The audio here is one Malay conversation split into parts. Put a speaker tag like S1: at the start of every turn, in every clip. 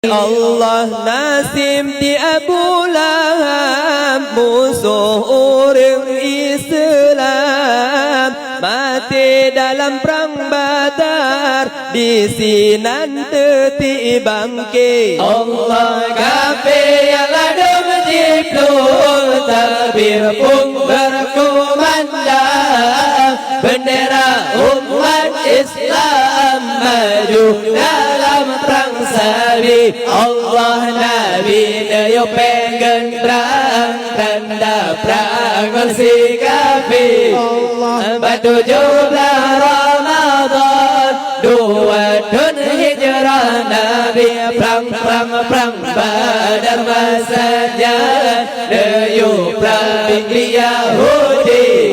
S1: Allah nasim di Abu Lahab, musuh orang Islam, mati dalam perang Badar, di sinan teti bangkit.
S2: Allah kafir yang ada menjiplung, takbir pun berkumandang, bendera umat Islam maju dalam perang sabi. Allah Nabi dia pegang perang, tanda perang si kafir. 17 Ramadan 2 tahun hijrah Nabi, perang Badar masanya deyu perang Yahudi.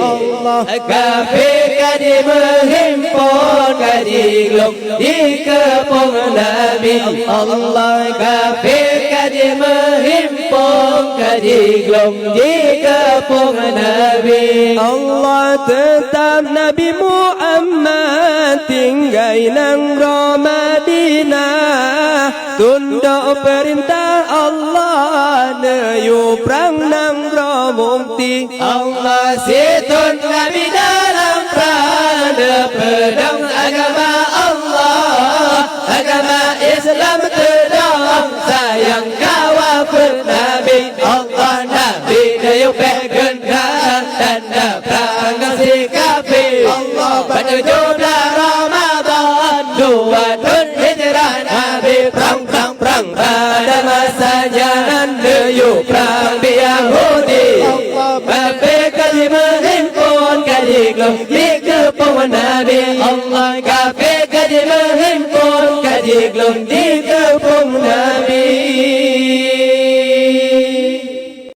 S2: Kafir kaji menghimpun kaji glok di kepung Nabi. Allah kafir kaji menghimpun kaji glok di kepung Nabi.
S1: Allah tetap Nabi Muhammad tinggal nang Madinah, tunduk perintah Allah neyu perang nang mukti.
S2: Allah situn Nabi dalam perang pedang agama Allah, agama Islam tedang sayang kawafir Nabi. Allah Nabi dia pegang tanda perang si kafir. Pada 17 Ramadan 2 tahun hijrah Nabi, perang pada masanya deyu perang Yahudi. Kafir kaji menghimpun kaji glok di kepung Nabi. Allah kafir kaji menghimpun kaji glok di